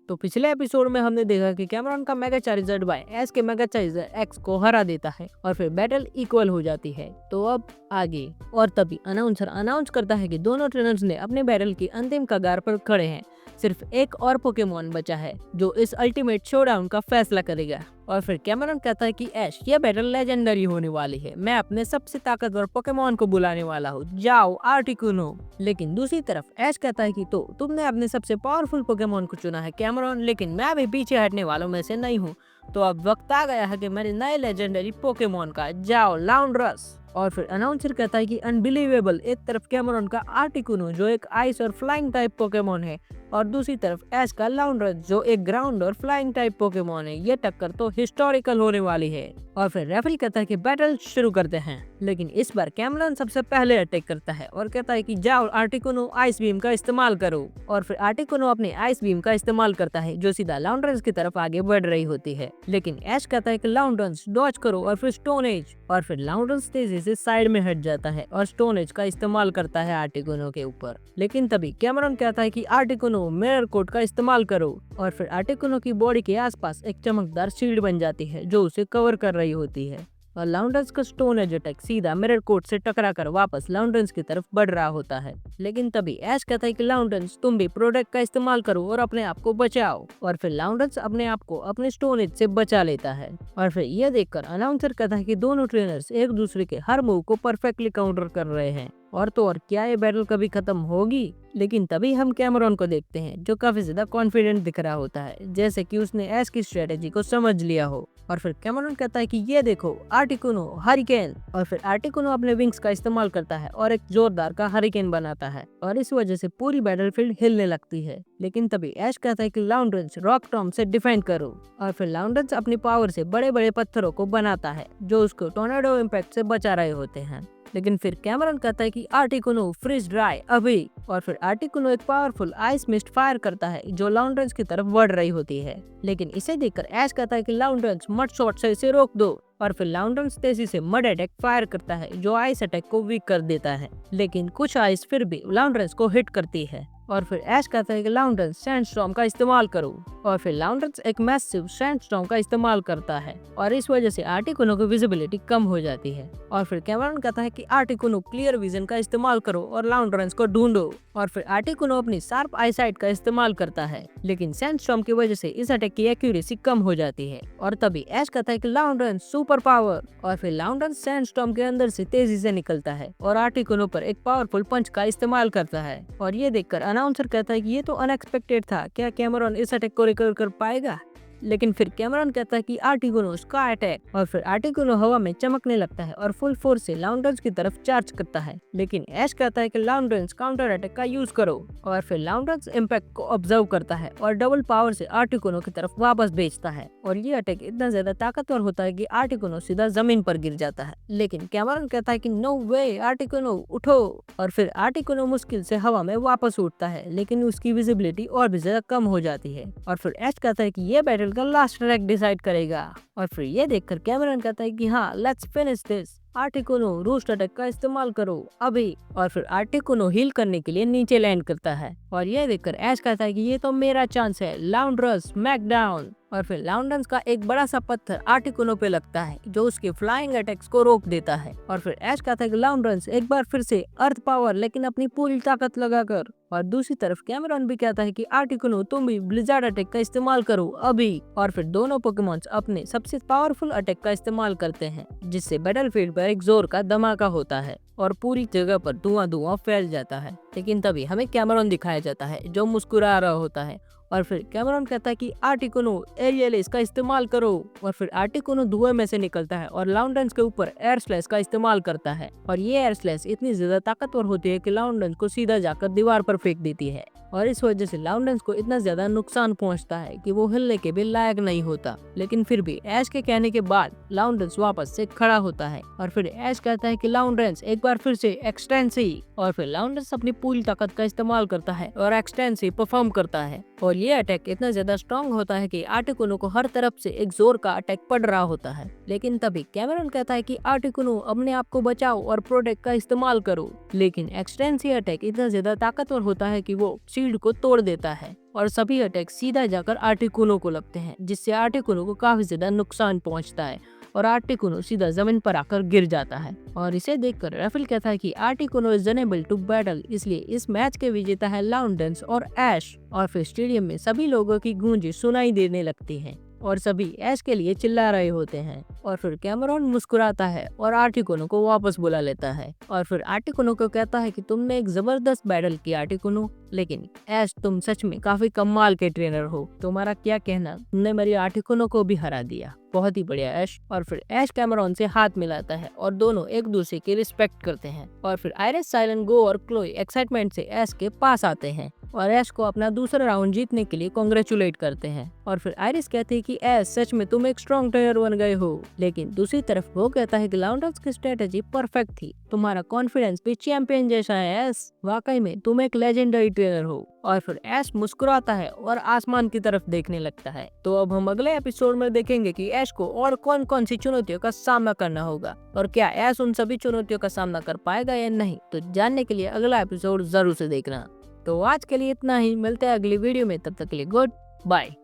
तो पिछले एपिसोड में हमने देखा कि कैमरॉन का मेगा चार्जर बाय एस के मेगा चार्जर एक्स को हरा देता है और फिर बैटल इक्वल हो जाती है। तो अब आगे और तभी अनाउंसर अनाउंस करता है कि दोनों ट्रेनर्स ने अपने बैटल की अंतिम कगार पर खड़े हैं। सिर्फ एक और पोकेमॉन बचा है जो इस अल्टीमेट शोडाउन का फैसला करेगा। और फिर कैमरॉन कहता है कि ऐश, ये बैटल लेजेंडरी होने वाली है। मैं अपने सबसे ताकतवर पोकेमॉन को बुलाने वाला हूँ, जाओ आर्टिकुनो। लेकिन दूसरी तरफ ऐश कहता है कि तो तुमने अपने सबसे पावरफुल पोकेमॉन को चुना है कैमरॉन, लेकिन मैं भी पीछे हटने वालों में से नहीं हूँ। तो अब वक्त आ गया है कि मेरे नए लेजेंडरी पोकेमॉन का, जाओ लाउंड्रस। और फिर अनाउंसर कहता है कि अनबिलीवेबल। एक तरफ कैमरॉन का आर्टिकुनो जो एक आइस और फ्लाइंग टाइप पोकेमॉन है और दूसरी तरफ ऐश का लाउंड्रस जो एक ग्राउंड और फ्लाइंग टाइप पोकेमॉन है। ये टक्कर तो हिस्टोरिकल होने वाली है। और फिर रेफरी कहता है कि बैटल शुरू करते हैं, लेकिन इस बार कैमरॉन सबसे पहले अटैक करता है और कहता है कि जाओ आर्टिकुनो आइस बीम का इस्तेमाल करो। और फिर आर्टिकुनो अपने आइस बीम का इस्तेमाल करता है जो सीधा लाउंड्रस की तरफ आगे बढ़ रही होती है, लेकिन ऐश कहता है कि लाउंड्रस डॉज करो और फिर स्टोन एज। और फिर लाउंड्रस तेजी से साइड में हट जाता है और स्टोन एज का इस्तेमाल करता है आर्टिकुनो के ऊपर। लेकिन तभी कैमरॉन कहता है कि आर्टिकुनो मिरर कोट का इस्तेमाल करो। और फिर आर्टिकुनो की बॉडी के आसपास एक चमकदार शील्ड बन जाती है जो उसे कवर कर रही होती है और लाउंड्रस का स्टोन एज अटैक सीधा मिरर कोट से टकराकर वापस लाउंड्रस की तरफ बढ़ रहा होता है। लेकिन तभी ऐश कहता है कि लाउंड्रस तुम भी प्रोडक्ट का इस्तेमाल करो और अपने आप को बचाओ। और फिर लाउंड्रस अपने आप को अपने स्टोन एज से बचा लेता है। और फिर यह देखकर अनाउंसर कहता है कि दोनों ट्रेनर्स एक दूसरे के हर मूव को परफेक्टली काउंटर कर रहे हैं। और तो और क्या ये बैटल कभी खत्म होगी? लेकिन तभी हम कैमरॉन को देखते हैं जो काफी ज्यादा कॉन्फिडेंट दिख रहा होता है, जैसे कि उसने ऐश की स्ट्रेटेजी को समझ लिया हो। और फिर कैमरॉन कहता है कि ये देखो आर्टिकुनो हरिकेन। और फिर आर्टिकुनो अपने विंग्स का इस्तेमाल करता है और एक जोरदार का हरिकेन बनाता है और इस वजह से पूरी बैटलफील्ड हिलने लगती है। लेकिन तभी ऐश कहता है कि लाउंड्रस रॉक टॉम से डिफेंड करो। और फिर लाउंड्रस अपनी पावर से बड़े बड़े पत्थरों को बनाता है जो उसको टोर्नेडो इम्पैक्ट से बचा रहे होते हैं। लेकिन फिर कैमरॉन कहता है कि आर्टिकुनो फ्रीज ड्राई अभी। और फिर आर्टिकुनो एक पावरफुल आइस मिस्ट फायर करता है जो लाउंड्रस की तरफ बढ़ रही होती है। लेकिन इसे देखकर ऐश कहता है कि लाउंड्रस मड शॉट से इसे रोक दो। और फिर लाउंड्रस तेजी से मड अटैक फायर करता है जो आइस अटैक को वीक कर देता है, लेकिन कुछ आइस फिर भी लाउंड्रस को हिट करती है। और फिर ऐश कहता है कि लाउंड्रस सैंडस्टॉर्म का इस्तेमाल करो। और फिर लाउंड्रस एक मैसिव सैंडस्टॉर्म का इस्तेमाल करता है और इस वजह से आर्टिकुनो की विजिबिलिटी कम हो जाती है। और फिर कैमरॉन कहता है कि आर्टिकुनो क्लियर विजन का इस्तेमाल करो और लाउंड्रस को ढूंढो। और फिर आर्टिकुनो अपनी शार्प आईसाइट का इस्तेमाल करता है, लेकिन सैंडस्टॉर्म की वजह से इस अटैक की एक्यूरेसी कम हो जाती है। और तभी ऐश कहता है कि लाउंड्रस सुपर पावर। और फिर लाउंड्रस सैंडस्टॉर्म के अंदर से तेजी से निकलता है और आर्टिकुनो पर एक पावरफुल पंच का इस्तेमाल करता है। और ये देखकर अनाउंसर कहता है कि ये तो अनएक्सपेक्टेड था, क्या कैमरॉन इस अटैक को रिकवर कर पाएगा? लेकिन फिर कैमरॉन कहता है कि आर्टिकुनो स्काई अटैक। और फिर आर्टिकुनो हवा में चमकने लगता है और फुल फोर्स से लाउंड्रस की तरफ चार्ज करता है, लेकिन ऐश कहता है कि लाउंड्रस काउंटर अटैक का यूज करो। और फिर लाउंड्रस इम्पैक्ट को ऑब्जर्व करता है और डबल पावर से आर्टिकुनो की तरफ वापस भेजता है और ये अटैक इतना ज्यादा ताकतवर होता है कि आर्टिकुनो सीधा जमीन पर गिर जाता है। लेकिन कैमरॉन कहता है कि नो वे आर्टिकुनो उठो। और फिर आर्टिकुनो मुश्किल से हवा में वापस उठता है, लेकिन उसकी विजिबिलिटी और भी ज्यादा कम हो जाती है। और फिर ऐश कहता है कि ये बैटल का लास्ट ट्रैक डिसाइड करेगा। और फिर ये देखकर कैमरॉन कहता है कि हाँ, let's finish this. Articuno roost attack का इस्तेमाल करो अभी। और फिर आर्टिकुनो हील करने के लिए नीचे लैंड करता है और ये देखकर ऐश कहता है कि ये तो मेरा चांस है, लाउंड्रस स्मैकडाउन। और फिर लाउंड्रस का एक बड़ा सा पत्थर आर्टिकुनो पे लगता है जो उसके फ्लाइंग अटैक्स को रोक देता है। और फिर ऐश कहता है कि लाउंड्रस एक बार फिर से अर्थ पावर, लेकिन अपनी पूरी ताकत लगाकर। और दूसरी तरफ कैमरॉन भी कहता है कि आर्टिकुनो तुम भी ब्लिजार्ड अटैक का इस्तेमाल करो अभी। और फिर दोनों पोकेमॉन्स अपने सबसे पावरफुल अटैक का इस्तेमाल करते हैं, जिससे बैटलफील्ड पर एक जोर का धमाका होता है और पूरी जगह पर धुआं धुआं फैल जाता है। लेकिन तभी हमें कैमरॉन दिखाया जाता है जो मुस्कुरा रहा होता है। और फिर कैमरॉन कहता है कि आर्टिकुनो एरियल इसका इस्तेमाल करो। और फिर आर्टिकुनो धुएं में से निकलता है और लाउंड्रस के ऊपर एयर स्लैश का इस्तेमाल करता है और ये एयर स्लैश इतनी ज्यादा ताकतवर होती है कि लाउंड्रस को सीधा जाकर दीवार पर फेंक देती है और इस वजह से लाउंड्रस को इतना ज्यादा नुकसान पहुंचता है कि वो हिलने के भी लायक नहीं होता। लेकिन फिर भी ऐश के कहने के बाद लाउंड्रस वापस से खड़ा होता है और फिर ऐश कहता है कि लाउंड्रस एक बार फिर से एक्सटेंसी। और फिर लाउंड्रस अपनी पूरी ताकत का इस्तेमाल करता है और एक्सटेंसी परफॉर्म करता है और ये अटैक इतना ज्यादा स्ट्रॉन्ग होता है कि आर्टिकुनो को हर तरफ से एक जोर का अटैक पड़ रहा होता है। लेकिन तभी कैमरॉन कहता है कि आर्टिकुनो अपने आप को बचाओ और प्रोटेक्ट का इस्तेमाल करो। लेकिन एक्सटेंसी अटैक इतना ज्यादा ताकतवर होता है कि वो शील्ड को तोड़ देता है और सभी अटैक सीधा जाकर आर्टिकुनो को लगते हैं, जिससे आर्टिकुनो को काफी ज्यादा नुकसान पहुंचता है और आर्टिकुनो सीधा जमीन पर आकर गिर जाता है। और इसे देखकर राफेल कहता है कि Articuno is unable to battle, इसलिए इस मैच के विजेता है लाउंडेंस और ऐश। और फिर स्टेडियम में सभी लोगों की गूंज सुनाई देने लगती है और सभी ऐश के लिए चिल्ला रहे होते हैं। और फिर कैमरॉन मुस्कुराता है और आर्टिकुनो को वापस बुला लेता है और फिर आर्टिकुनो को कहता है कि तुमने एक जबरदस्त बैटल किया आर्टिकुनो, लेकिन ऐश तुम सच में काफी कमाल के ट्रेनर हो, तुम्हारा क्या कहना, तुमने मेरी आर्टिकुनो को भी हरा दिया, बहुत ही बढ़िया ऐश। और फिर ऐश कैमरॉन से हाथ मिलाता है और दोनों एक दूसरे की रिस्पेक्ट करते हैं। और फिर आयरिस, साइलेंट, गो और क्लोई एक्साइटमेंट से ऐश के पास आते हैं और ऐश को अपना दूसरा राउंड जीतने के लिए कांग्रेचुलेट करते हैं। और फिर आयरिस कहती है कि ऐश सच में तुम एक स्ट्रॉन्ग ट्रेनर बन गए हो, लेकिन दूसरी तरफ वो कहता है कि लाउंडेंस की स्ट्रेटेजी परफेक्ट थी, तुम्हारा कॉन्फिडेंस भी चैंपियन जैसा है ऐश, वाकई में तुम एक लेजेंडरी ट्रेनर हो। और फिर ऐश मुस्कुराता है और आसमान की तरफ देखने लगता है। तो अब हम अगले एपिसोड में देखेंगे कि ऐश को और कौन कौन सी चुनौतियों का सामना करना होगा और क्या ऐश उन सभी चुनौतियों का सामना कर पाएगा या नहीं। तो जानने के लिए अगला एपिसोड जरूर से देखना। तो आज के लिए इतना ही, मिलते हैं अगली वीडियो में, तब तक के लिए गुड बाय।